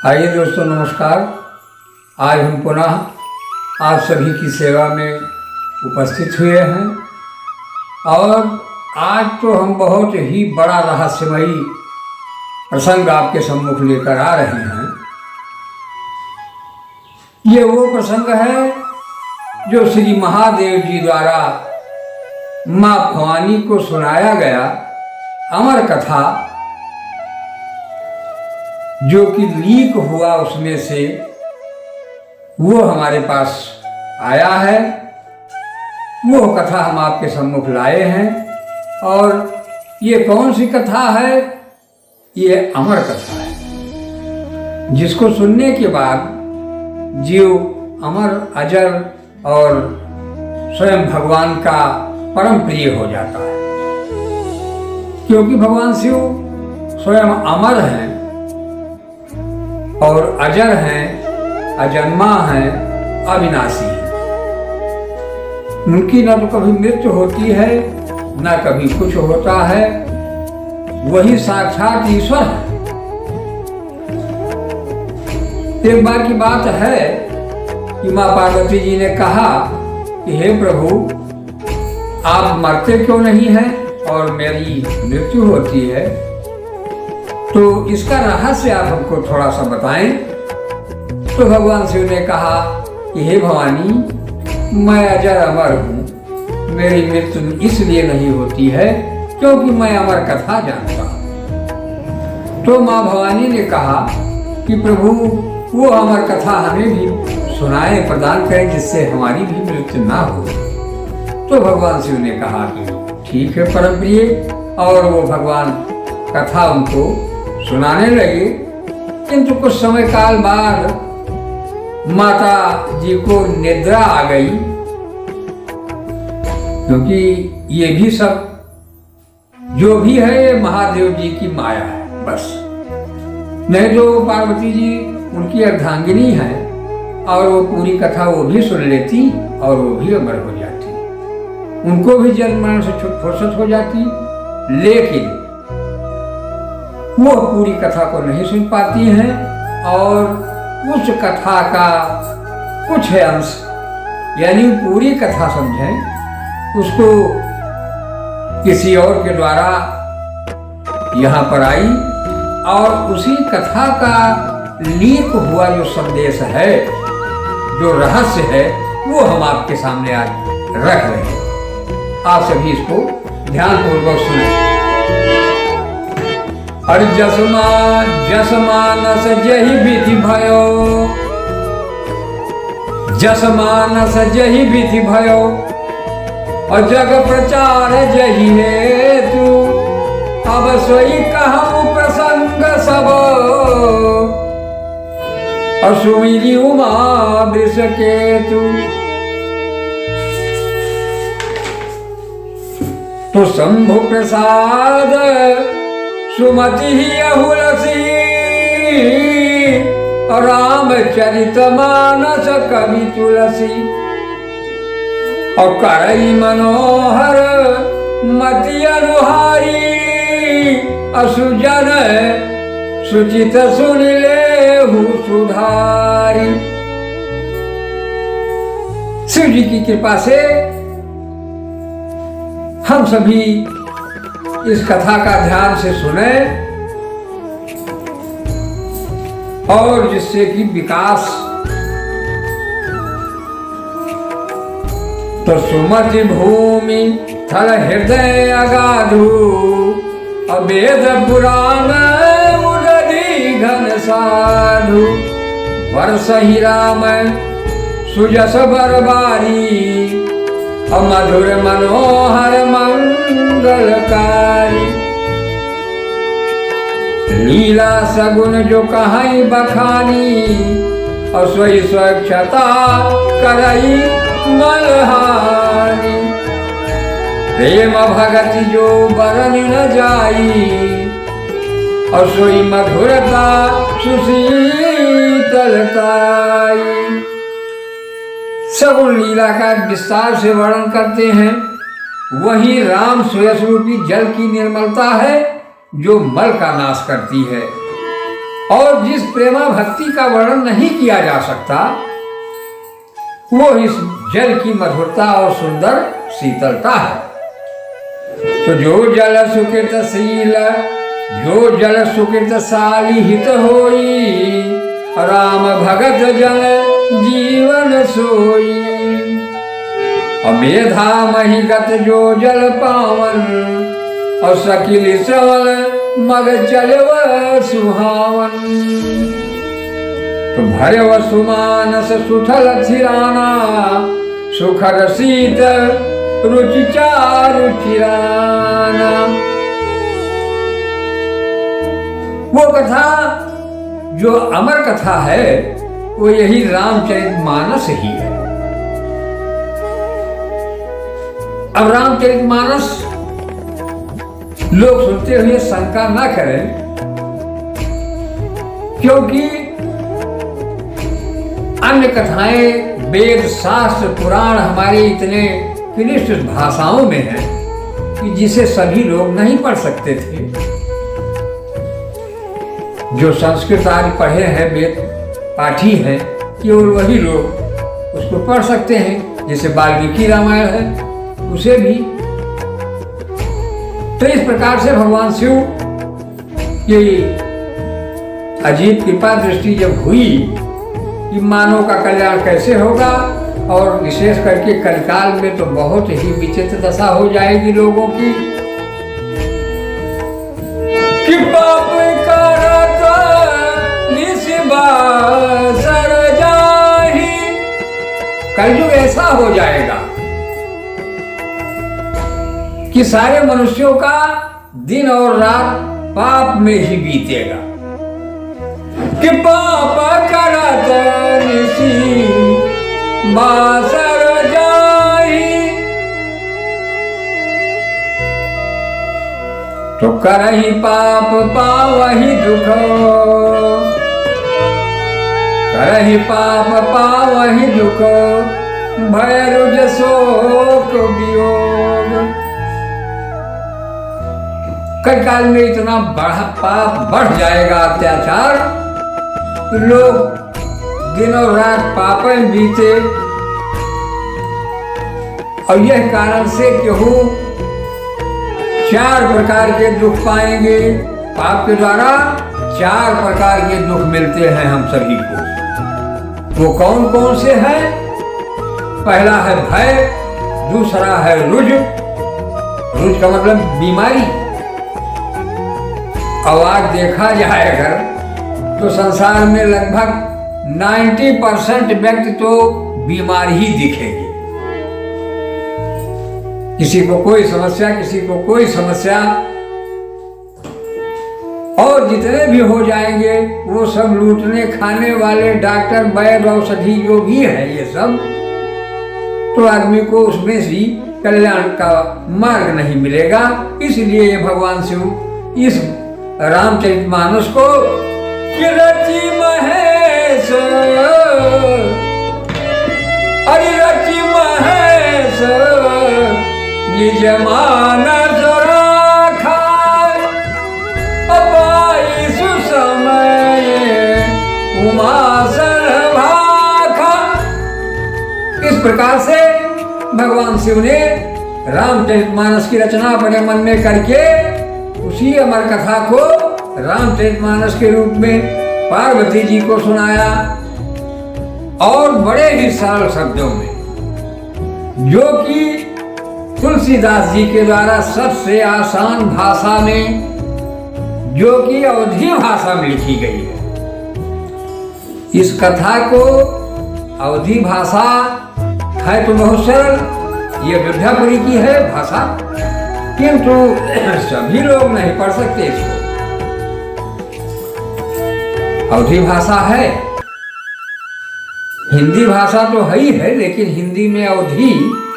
आइए दोस्तों, नमस्कार। आज हम पुनः आप सभी की सेवा में उपस्थित हुए हैं और आज तो हम बहुत ही बड़ा रहस्यमयी प्रसंग आपके सम्मुख लेकर आ रहे हैं। ये वो प्रसंग है जो श्री महादेव जी द्वारा माँ भवानी को सुनाया गया अमर कथा, जो कि लीक हुआ उसमें से वो हमारे पास आया है। वो कथा हम आपके सम्मुख लाए हैं। और ये कौन सी कथा है? ये अमर कथा है, जिसको सुनने के बाद जीव अमर, अजर और स्वयं भगवान का परम प्रिय हो जाता है, क्योंकि भगवान शिव स्वयं अमर हैं और अजर हैं, अजन्मा हैं, अविनाशी हैं। उनकी न तो कभी मृत्यु होती है, न कभी कुछ होता है। वही साक्षात ईश्वर है। एक बार की बात है कि माँ पार्वती जी ने कहा कि हे प्रभु, आप मरते क्यों नहीं हैं और मेरी मृत्यु होती है, तो इसका रहस्य आप हमको थोड़ा सा बताएं। तो भगवान शिव ने कहा कि हे भवानी, मैं अजर अमर हूँ। मेरी मृत्यु इसलिए नहीं होती है क्योंकि मैं अमर कथा जानता हूँ। तो माँ भवानी ने कहा कि प्रभु, वो अमर कथा हमें भी सुनाए, प्रदान करें, जिससे हमारी भी मृत्यु ना हो। तो भगवान शिव ने कहा कि ठीक है परम प्रिय, और वो भगवान कथा उनको सुनाने लगे। किंतु कुछ समय काल बाद माता जी को निद्रा आ गई, क्योंकि ये भी सब जो भी है ये महादेव जी की माया है बस। नहीं तो पार्वती जी उनकी अर्धांगिनी है और वो पूरी कथा वो भी सुन लेती और वो भी अमर हो जाती, उनको भी जन्म मरण से फुर्सत हो जाती। लेकिन वो पूरी कथा को नहीं सुन पाती हैं और उस कथा का कुछ अंश, यानी पूरी कथा समझें, उसको किसी और के द्वारा यहाँ पर आई और उसी कथा का लीक हुआ जो संदेश है, जो रहस्य है, वो हम आपके सामने आज रख रहे हैं। आप सभी इसको ध्यानपूर्वक सुनें। और जसमानस जहि विधि भयो, जसमानस जहि विधि भयो, और जग प्रचार जहि हेतु, अब सोई कहूँ प्रसंग सब, और सुमिरी उमा वृषकेतु। तो शंभु प्रसाद सुमति ही अहुलसी, रामचरित मानस कवि तुलसी, और करई मनोहर मति अनुहारी, असुजन सुचित सुन लेहु सुधारी। शिव जी की कृपा से हम सभी इस कथा का ध्यान से सुने और जिससे कि विकास। तो सुमति भूमि थल हृदय अगाधु, अवेद पुराण उदधि घन साधु, वर्ष ही राम सुजस बरबारी, मधुर मनोहर मंगलकारी। लीला सगुन जो कहीं बखानी, और सोई स्वच्छता करई मलहानी। प्रेम भगति जो बरन न जाई, और सोई मधुरता सुशीतलताई। सगुण लीला का विस्तार से वर्णन करते हैं। वही राम सुयस रूपी जल की निर्मलता है जो मल का नाश करती है। और जिस प्रेमा भक्ति का वर्णन नहीं किया जा सकता, वो इस जल की मधुरता और सुंदर शीतलता है। तो जो जल सुकृतशील, जो जल सुकृतशाली हित होई, राम भगत जन जीवन सोई। अमेधा महिगत जो जल पावन, और सकिल श्रवण मग चलव सुहावन। तो भरव सुमानस सुथल थिराना, सुखर शीत रुचि चारु चिराना। वो कथा जो अमर कथा है, वो यही रामचरितमानस ही है। अब रामचरितमानस लोग सुनते हुए शंका ना करें, क्योंकि अन्य कथाएं, वेद, शास्त्र, पुराण हमारे इतने क्लिष्ट भाषाओं में हैं कि जिसे सभी लोग नहीं पढ़ सकते थे। जो संस्कृत आदि पढ़े हैं, वेद पाठी हैं, केवल वही लोग उसको पढ़ सकते हैं। जैसे वाल्मीकि रामायण है, उसे भी। तो इस प्रकार से भगवान शिव की अजीब कृपा दृष्टि जब हुई कि मानव का कल्याण कैसे होगा, और विशेष करके कलिकाल में तो बहुत ही विचित्र दशा हो जाएगी लोगों की, कि पाप करत निस्बासर जाहि। कलयुग ऐसा हो जाएगा कि सारे मनुष्यों का दिन और रात पाप में ही बीतेगा। कि पाप करत निस्बासर जाहि, तो करहि पाप पावहि दुख, करहि पाप पावहि दुख, भय रुज शोक वियोग। कलिकाल में इतना पाप बढ़ जाएगा, अत्याचार, लोग दिन और रात पाप में बीते। और यह कारण से केहू 4 प्रकार के दुख पाएंगे। पाप के द्वारा 4 प्रकार के दुख मिलते हैं हम सभी को। वो कौन कौन से हैं? पहला है भय, दूसरा है रुज, रुज का मतलब बीमारी। अब आज देखा जाए अगर, तो संसार में लगभग 90% व्यक्ति तो बीमार ही दिखेंगे। किसी को कोई समस्या, किसी को कोई समस्या, और जितने भी हो जाएंगे वो सब लूटने खाने वाले डॉक्टर, वैद्य, औषधि जो भी है ये सब, तो आदमी को उसमें से कल्याण का मार्ग नहीं मिलेगा। इसलिए भगवान शिव इस रामचरितमानस को रचि महेश, अरे रचि महेश निज मानस राखा, अपाई सुसमय उमा सर्वभाखा। इस प्रकार से भगवान शिव ने रामचरितमानस की रचना अपने मन में करके उसी अमर कथा को रामचरितमानस के रूप में पार्वती जी को सुनाया, और बड़े ही सरल शब्दों में, जो कि तुलसीदास जी के द्वारा सबसे आसान भाषा में, जो कि अवधी भाषा में लिखी गई है। इस कथा को अवधी भाषा है तो बहुत सरल, ये अयोध्यापुरी की है भाषा, किंतु सभी लोग नहीं पढ़ सकते इसको। अवधी भाषा है, हिंदी भाषा तो है ही है, लेकिन हिंदी में अवधी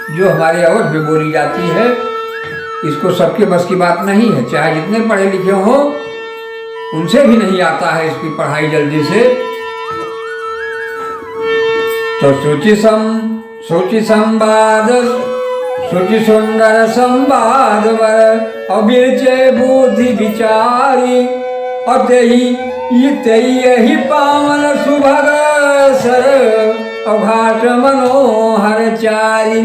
जो हमारे अवध में बोली जाती है, इसको सबके बस की बात नहीं है। चाहे जितने पढ़े लिखे हों, उनसे भी नहीं आता है इसकी पढ़ाई जल्दी से। तो सूचि संवाद, सूचि सुंदर संवाद वर, अबिरचे बुद्धि विचारी, और यही पावन सुभग सर अघाट मनोहर चारि।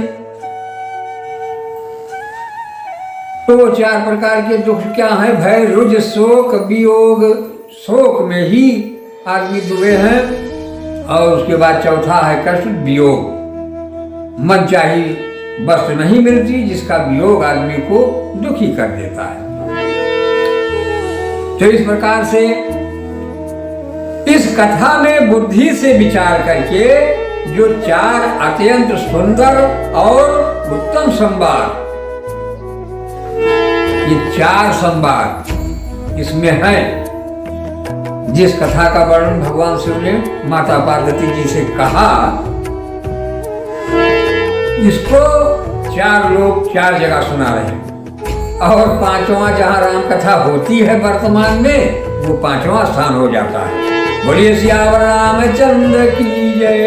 तो 4 प्रकार के दुख क्या है? भय, रुज, शोक, वियोग। शोक में ही आदमी डूबे हैं। और उसके बाद चौथा है कष्ट, वियोग। मन चाही वस्तु नहीं मिलती, जिसका वियोग आदमी को दुखी कर देता है। तो इस प्रकार से इस कथा में बुद्धि से विचार करके जो 4 अत्यंत सुंदर और उत्तम संवाद, ये 4 संवाद इसमें है। जिस कथा का वर्णन भगवान शिव ने माता पार्वती जी से कहा, इसको 4 लोग 4 जगह सुना रहे हैं। और 5वां जहां राम कथा होती है वर्तमान में, वो 5वां स्थान हो जाता है। बोलिए सियावर रामचंद्र की जय।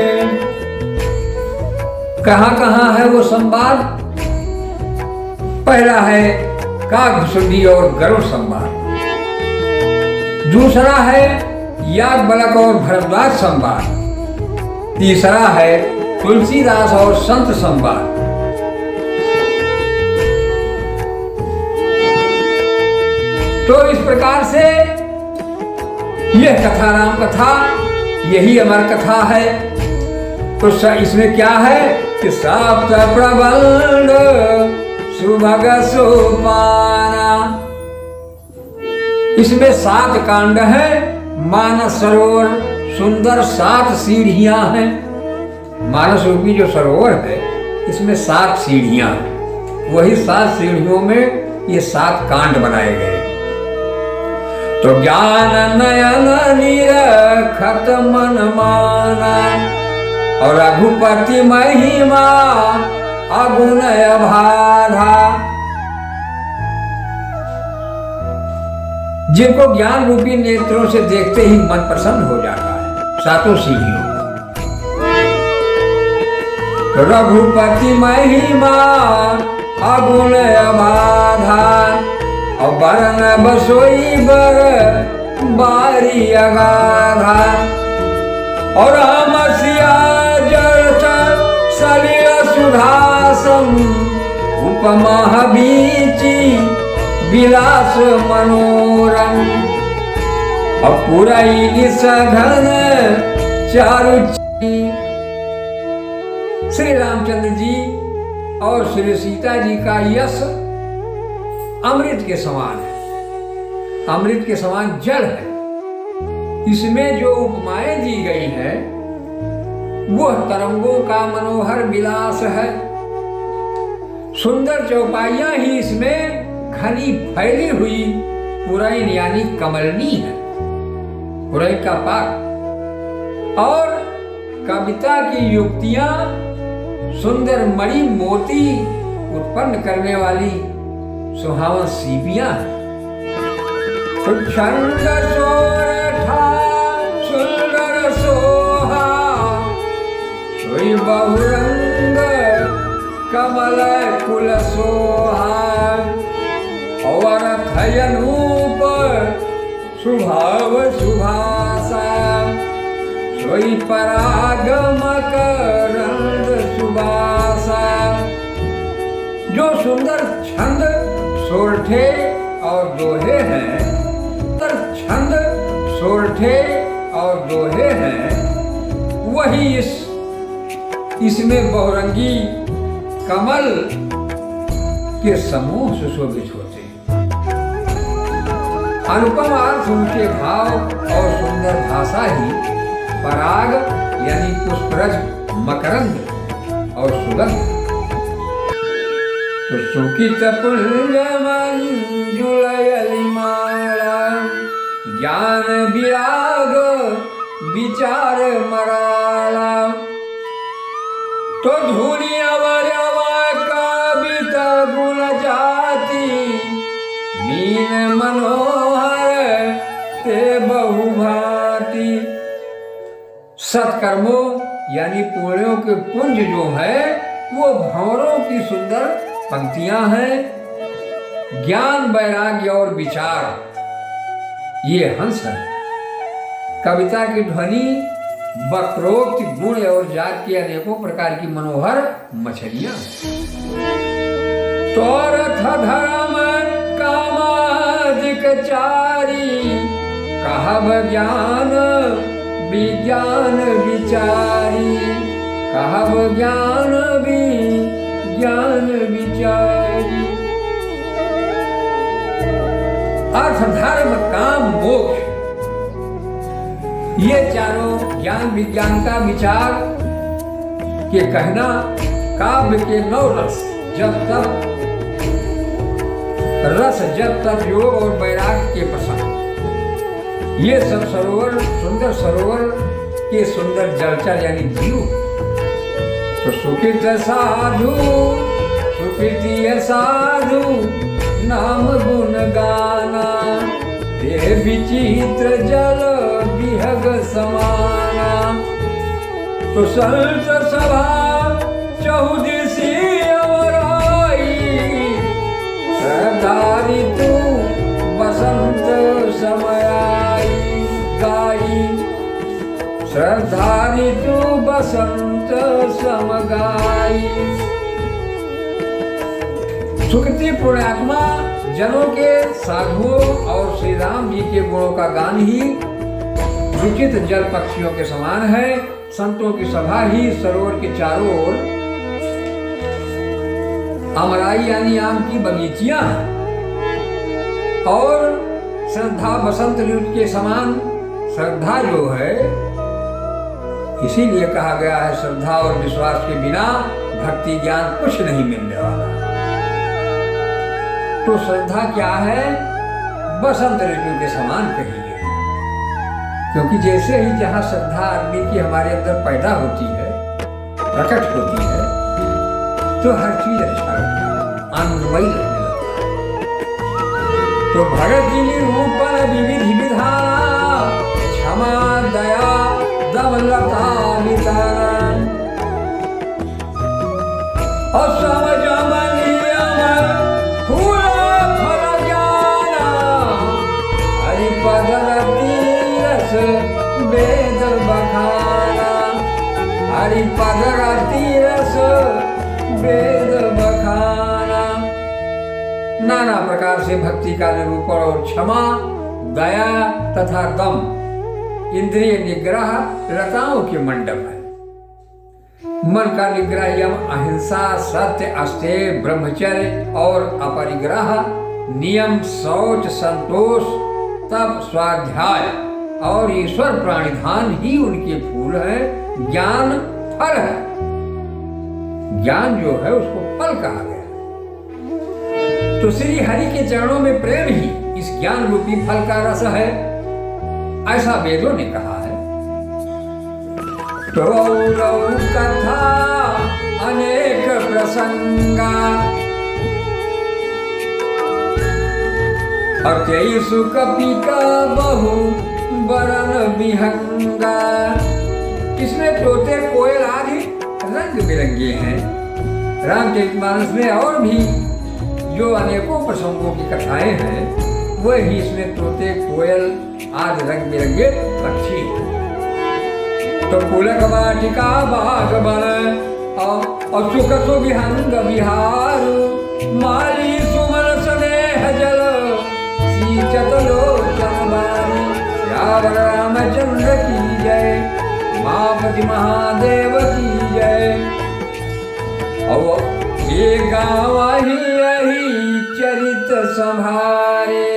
कहां कहां है वो संवाद? पहला है काकभुसुंडी और गरुड़ संवाद। दूसरा है याज्ञवल्क्य और भरद्वाज संवाद। तीसरा है तुलसीदास और संत संवाद। तो इस प्रकार से यह कथा राम कथा, यही अमर कथा है। तो इसमें क्या है कि सप्त प्रबंध सुभग सोपाना। इसमें 7 कांड है। मानस सरोवर सुंदर 7 सीढ़ियां हैं। मानस रूपी जो सरोवर है, इसमें 7 सीढ़ियां हैं। वही 7 सीढ़ियों में ये 7 कांड बनाए गए। तो ज्ञान नयन निरखत मन माना, और रघुपति महिमा अगुण अबाधा। जिनको ज्ञान रूपी नेत्रों से देखते ही मन प्रसन्न हो जाता है। 7 सीढ़ियों तो रघुपति महिमा अगुण अबाधा, और बरन बसोई बर बारी अगाधा। और हम सिया जड़ सलिल सुधासम, उपमा बीची विलास मनोरम। और पुरई सघन चारु। श्री रामचंद्र जी और श्री सीता जी का यश अमृत के समान है। अमृत के समान जल है। इसमें जो उपमाएं दी गई है, वह तरंगों का मनोहर विलास है। सुंदर चौपाइयां ही इसमें घनी फैली हुई पुरैन यानी कमलनी है। पुरैन का पाक और कविता की युक्तियां सुंदर मणि मोती उत्पन्न करने वाली सुहावन सीपियां हैं। छंद सोरठा सुंदर सोहा, सोई बहुरंग कमल कुल सोहा। और थयनूप सुभाव सुभासा, सोई परागमक रंग सुबासा। जो सुंदर छंद सोरठे और दोहे हैं, छंद सोरठे और दोहे हैं, वही इसमें बहुरंगी कमल के समूह सुशोभित होते हैं। अनुपम अर्थ उनके भाव और सुंदर भाषा ही पराग यानी पुष्परज, मकरंद और सुगंध। तो सुकित पुंज मंजुलयलि माला, ज्ञान विराग विचार मराला। तो धूलि अवरवा कविता गुण जाति, मीन मनोहर ते बहुभांति। सत्कर्मों यानी पुण्यों के पुंज जो है, वो भंवरों की सुंदर पंक्तियां हैं। ज्ञान, वैराग्य और विचार ये हंस है। कविता की ध्वनि वक्रोक्त गुण और जात की अनेकों प्रकार की मनोहर मछलियां। तोरथ धर्म कामादिक चारी, कहब ज्ञान विज्ञान विचारी, कहब ज्ञान विज्ञान विचारी। अर्थ धर्म काम मोक्ष, ये चारों ज्ञान विज्ञान का विचार के कहना काव्य के 9 रस, जब तक रस, जब तक योग और वैराग्य के प्रसंग, ये सब सरोवर सुंदर सरोवर के सुंदर जलचर यानी जीव। तो सुकृत साधु सुकृति साधु नाम गुण गाना, देह विचित्र जल विहग समाना। तो संत सभा चहुदिशी अमराई, श्रद्धारी तू बसंत समयाई गाई, श्रद्धारी तू बसंत समगाई। सुकृति पुण्यात्मा जनों के साधुओं और श्री राम जी के गुणों का गान ही रुचित जल पक्षियों के समान है। संतों की सभा ही सरोवर के चारों ओर अमराई यानी आम की बगीचियां और श्रद्धा बसंत ऋतु के समान। श्रद्धा जो है, इसीलिए कहा गया है श्रद्धा और विश्वास के बिना भक्ति ज्ञान कुछ नहीं मिलने वाला। तो श्रद्धा क्या है? बसंत ऋतु के समान कही गई, क्योंकि जैसे ही जहाँ श्रद्धा आदमी की हमारे अंदर पैदा होती है, प्रकट होती है, तो हर चीज अच्छा लगता है, आनंदमयी लगने लगता है। तो भगत जी रूपन विविधि विधान, क्षमा दया दमलता वितारण, और वेद बखाना, हरि पद रस वेद बखाना। नाना प्रकार से भक्ति का निरूपण और क्षमा, दया तथा दम, इंद्रिय निग्रह लताओं के मंडप है। मन का निग्रह यम, अहिंसा, सत्य, अस्तेय, ब्रह्मचर्य और अपरिग्रह, नियम, शौच, संतोष, तप, स्वाध्याय और ईश्वर प्राणिधान ही उनके फूल है। ज्ञान फल है। ज्ञान जो है उसको फल कहा गया। तो श्री हरि के चरणों में प्रेम ही इस ज्ञान रूपी फल का रस है, ऐसा वेदों ने कहा है। तो कथा अनेक प्रसंगा, और तेईसु कपि का बहु बरन विहंगा। इसमें तोते कोयल आदि रंग बिरंगे हैं। रामचरितमानस में और भी जो अनेकों प्रसंगों की कथाएं हैं, वही इसमें तोते कोयल आदि रंग बिरंगे पक्षी। तो पुलक वाटिका बाग बन, और सुख सुविहंग विहार, माली सुमन स्नेह जल सींचत लोचन बारी। श्यावर रामचंद्र की जय, मापति महादेव की जय। और ये गावहि यही चरित संभारे।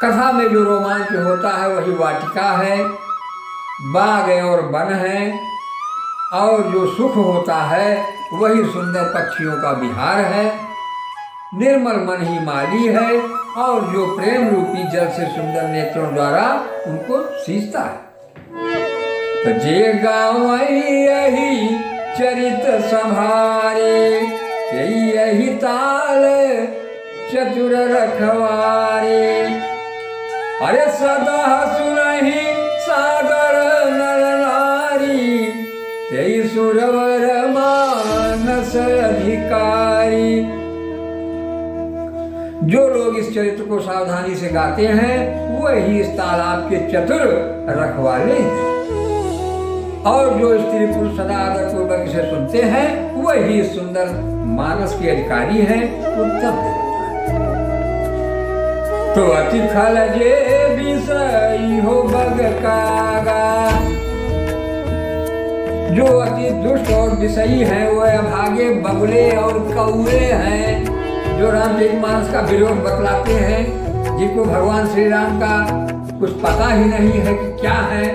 कथा में जो रोमांच होता है वही वाटिका है, बाग और वन है, और जो सुख होता है वही सुंदर पक्षियों का विहार है। निर्मल मन ही माली है, और जो प्रेम रूपी जल से सुंदर नेत्रों द्वारा उनको सींचता है। तो जे गावहि यही चरित संभारे, यही ताल चतुर रखवारे। अरे सदा सुनहि सागर नर नारी, तेई सुरवर मानस अधिकारी। जो लोग इस चरित्र को सावधानी से गाते हैं वही इस तालाब के चतुर रखवाले हैं, और जो स्त्री पुरुष सदा आदर पूर्वक इसे सुनते हैं वही सुंदर मानस के अधिकारी हैं, उत्तम देवता। तो अति खल जे विषयी हो बग कागा, जो अति दुष्ट और विषयी हैं वह अभागे बगुले और कौवे हैं, जो रामचरित मानस का विरोध बतलाते हैं, जिनको भगवान श्री राम का कुछ पता ही नहीं है कि क्या है।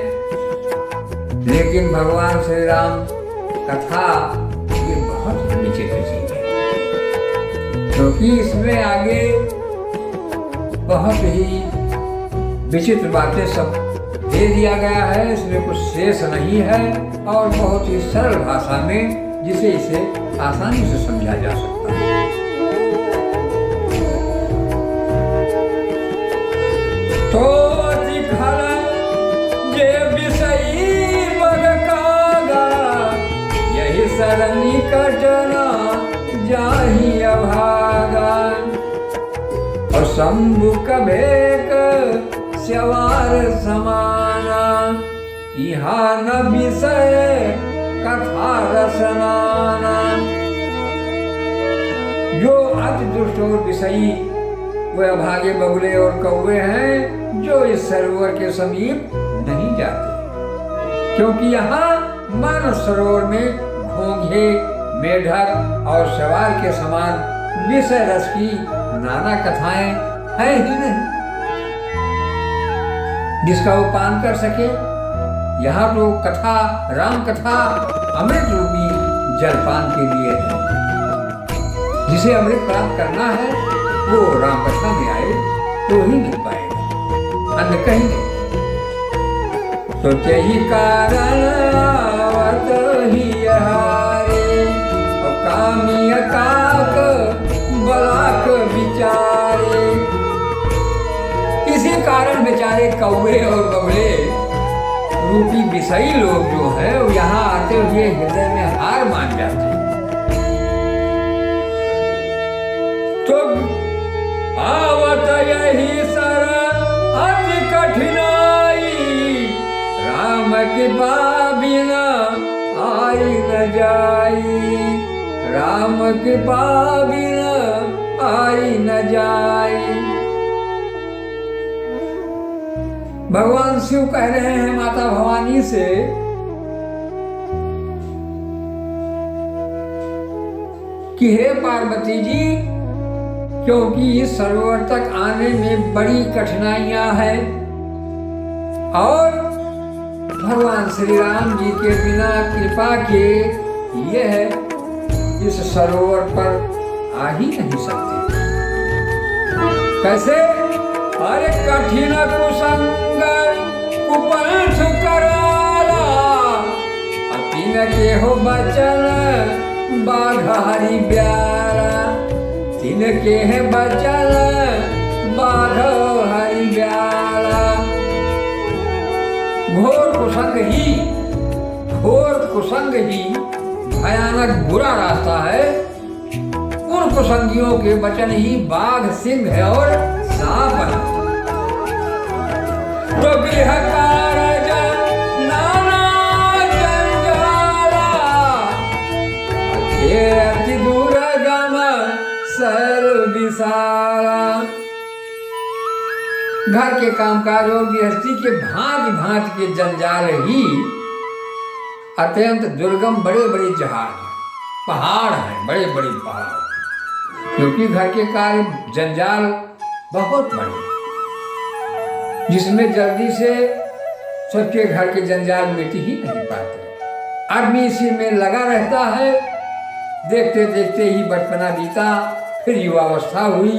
लेकिन भगवान श्री राम कथा ये बहुत विचित्र चीज है, क्योंकि इसमें आगे बहुत ही विचित्र बातें सब दे दिया गया है, इसमें कुछ शेष नहीं है, और बहुत ही सरल भाषा में जिसे इसे आसानी से समझा जा सकता है। तो अति खल जे विषयी बग कागा, यही सरनी कटना जाहि अभागा, और शंभु कभेक स्यवार समाना, यहाँ न विषय कथा रसनाना। जो अति दुष्ट और विषयी वह अभागे बगुले और कौवे हैं, जो इस सरोवर के समीप नहीं जाते, क्योंकि यहाँ मानस सरोवर में घोंघे, मेढक और शैवाल के समान विषय रस की नाना कथाएं हैं ही नहीं, जिसका वो पान कर सके। यहाँ तो कथा, राम कथा अमृत रूपी जलपान के लिए है। जिसे अमृत प्राप्त करना है वो राम कथा में आए तो ही मिल पाएगा, अन्य कहीं नहीं। तो यही कारण आवत ही हारे, और कामी काक बलाक विचारे। इसी कारण बेचारे कौवे और बगुले रूपी विषयी लोग जो है वो यहाँ आते हुए हृदय में हार मान जाते हैं। तो आवत यही सर अति कठिनाई, राम कृपा बिना आई न जाई, राम कृपा बिना आई न जाई। भगवान शिव कह रहे हैं माता भवानी से कि हे पार्वती जी, क्योंकि इस सरोवर तक आने में बड़ी कठिनाइयां हैं, और भगवान श्री राम जी के बिना कृपा के यह इस सरोवर पर आ ही नहीं सकते। कैसे? अरे कठिन कुसंग कुपंथ कराला, अतिन के हो बचन बाघारी ब्यारा, तिनके है बचन बाघ हरि ब्याला। घोर कुसंग ही भयानक बुरा रास्ता है। उन कुसंगियों के वचन ही बाघ, सिंह है और सांप है। तो गृह कारज नाना जंजाला, अति दुर्गम सर्व विशाला। घर के कामकाज और गृहस्थी के भांति भांति के जंजाल ही अत्यंत दुर्गम बड़े बड़े जहाज हैं, पहाड़ हैं, बड़े बड़े पहाड़, क्योंकि घर के कार्य जंजाल बहुत बड़े, जिसमें जल्दी से सबके घर के जंजाल मिट ही नहीं पाते। आदमी इसी में लगा रहता है। देखते देखते ही बचपना बीता, फिर युवावस्था हुई,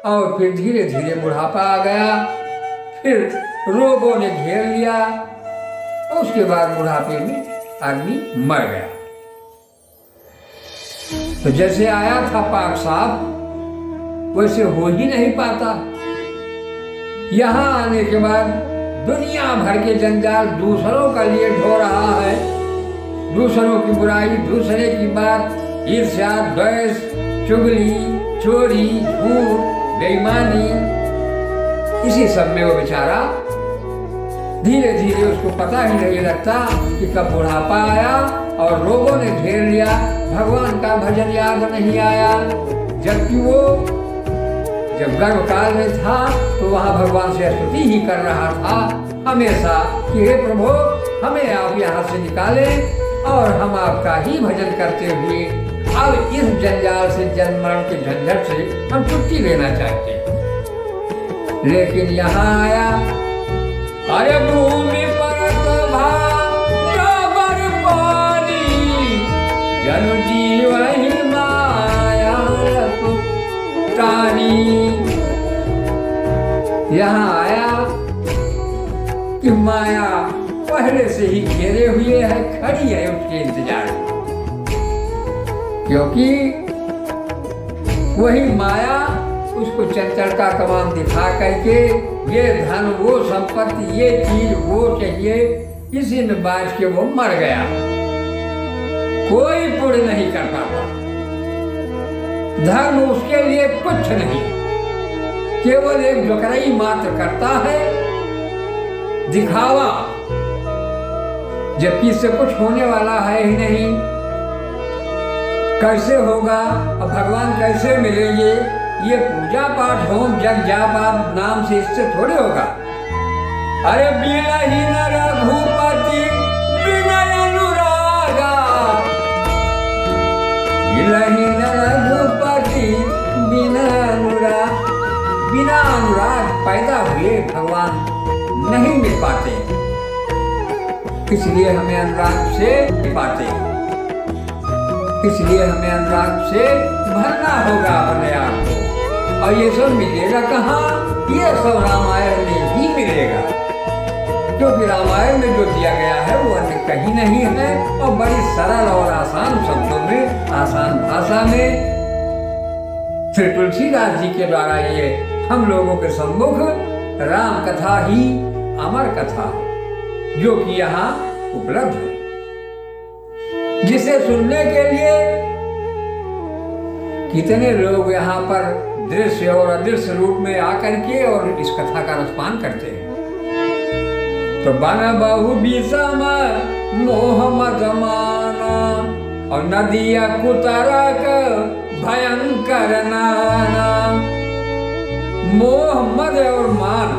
और फिर धीरे धीरे बुढ़ापा आ गया, फिर रोगों ने घेर लिया, और उसके बाद बुढ़ापे में आदमी मर गया। तो जैसे आया था पाक साफ, वैसे हो ही नहीं पाता। यहाँ आने के बाद दुनिया भर के जंजाल दूसरों का लिए ढो रहा है। दूसरों की बुराई, दूसरे की बात, ईर्ष्या, द्वेष, चुगली, चोरी, झूठ, बेईमानी, इसी सब में वो बेचारा धीरे धीरे उसको पता ही नहीं लगता कि कब बुढ़ापा आया और रोगों ने घेर लिया, भगवान का भजन याद नहीं आया। जबकि वो जब गर्भकाल में था तो वहाँ भगवान से स्तुति ही कर रहा था हमेशा कि हे प्रभु, हमें आप यहाँ से निकालें और हम आपका ही भजन करते हुए अब इस जंजाल से, जन्म मरण के झंझट से हम छुट्टी लेना चाहते हैं। लेकिन यहाँ आया, अरे भूमि पर भागर पानी, जन जीव ही माया प्राणी। यहाँ आया कि माया पहले से ही घेरे हुए है, खड़ी है उसके इंतजार में, क्योंकि वही माया उसको चंचल का कमान दिखा करके ये धन, वो संपत्ति, ये चीज, वो चाहिए, इसी में बाज के वो मर गया। कोई पुण्य नहीं कर पाता, धर्म उसके लिए कुछ नहीं, केवल एक जोकराई मात्र करता है, दिखावा, जबकि इससे कुछ होने वाला है ही नहीं। कैसे होगा, अब भगवान कैसे मिलेंगे? ये पूजा पाठ होम जग जाप आप नाम से इससे थोड़े होगा। अरे बिनहीन रघुपति विनय अनुरागा, बिनहीन रघुपति बिना अनुराग, बिना अनुराग पैदा हुए भगवान नहीं मिल पाते, इसलिए हमें अनुराग से पाते, इसलिए हमें अनुराग से भरना होगा अपने आप को। और ये सब मिलेगा कहाँ? ये सब रामायण में ही मिलेगा, क्योंकि रामायण में जो दिया गया है वो अन्य कहीं नहीं है, और बड़ी सरल और आसान शब्दों में, आसान भाषा में श्री तुलसीदास जी के द्वारा ये हम लोगों के सम्मुख राम कथा ही अमर कथा जो कि यहाँ उपलब्ध है, जिसे सुनने के लिए कितने लोग यहाँ पर दृश्य और अदृश्य रूप में आकर के और इस कथा का रसपान करते हैं। तो बन बहु विषम मोह मद माना, और नदिया कुतरक भयंकर नाना। मोह मद और मान,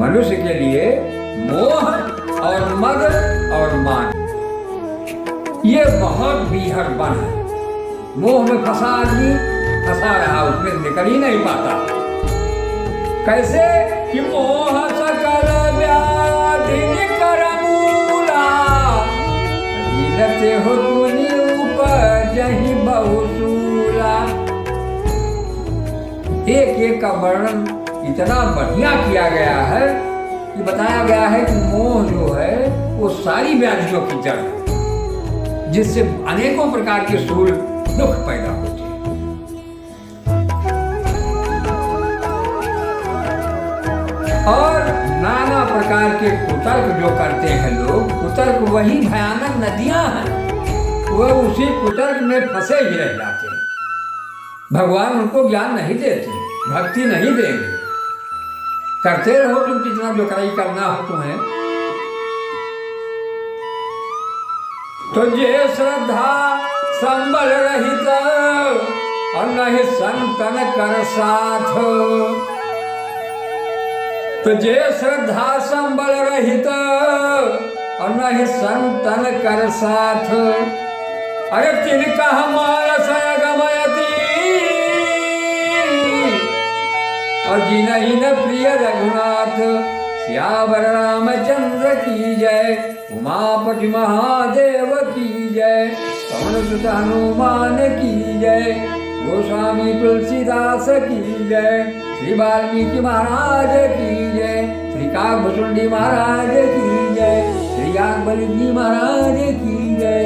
मनुष्य के लिए मोह और मद और मान ये बहुत बीहड़ बन है। मोह में फंसा आदमी फंसा रहा, उसमें निकल ही नहीं पाता। कैसे कि मोह सकल व्याधि कर मूला, गिनते हो तूनी उपजहि बहुसूला। एक एक का वर्णन इतना बढ़िया किया गया है कि बताया गया है कि मोह जो है वो सारी व्याधियों की जड़ है, जिससे अनेकों प्रकार के स्थूल दुख पैदा होते हैं। और नाना प्रकार के कुतर्क जो करते हैं लोग, कुतर्क वही भयानक नदियां हैं, वह उसी कुतर्क में फंसे ही रह जाते हैं। भगवान उनको ज्ञान नहीं देते, भक्ति नहीं देंगे। करते रहो तुम जितना जो कराई करना हो तुम्हें। तो जे श्रद्धा संबल रहित और नहीं संतन कर साथ, तो जे श्रद्धा संबल रहित और नहीं संतन कर साथ, अरे तिनका हमारा सयगमयति और जिनहि न प्रिय रघुनाथ। श्यावर रामचंद्र की जय, उमापति महादेव की जय, पवन सुत हनुमान की जय, गोस्वामी तुलसीदास की जय, श्री वाल्मीकि महाराज की जय, श्री काकभुसुंडी महाराज की जय, श्री अकबर जी महाराज की जय।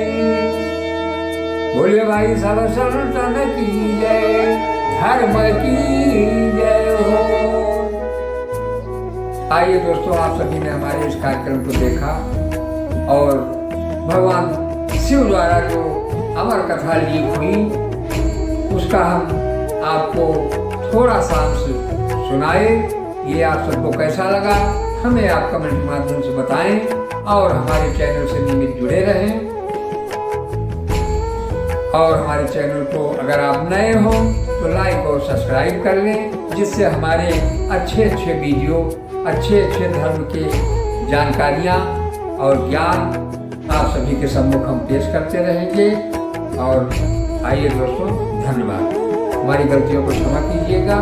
बोले भाई सब संतन की जय, धर्म की जय हो। आइए दोस्तों, आप सभी ने हमारे इस कार्यक्रम को देखा और भगवान शिव द्वारा जो अमर कथा ली हुई उसका हम आपको थोड़ा सा अंश सुनाए। ये आप सबको कैसा लगा हमें आप कमेंट के माध्यम से बताएं और हमारे चैनल से नियमित जुड़े रहें। और हमारे चैनल को अगर आप नए हो तो लाइक और सब्सक्राइब कर लें, जिससे हमारे अच्छे वीडियो, अच्छे धर्म के जानकारियाँ और ज्ञान आप सभी के सम्मुख हम पेश करते रहेंगे। और आइए दोस्तों, धन्यवाद। हमारी गलतियों को क्षमा कीजिएगा।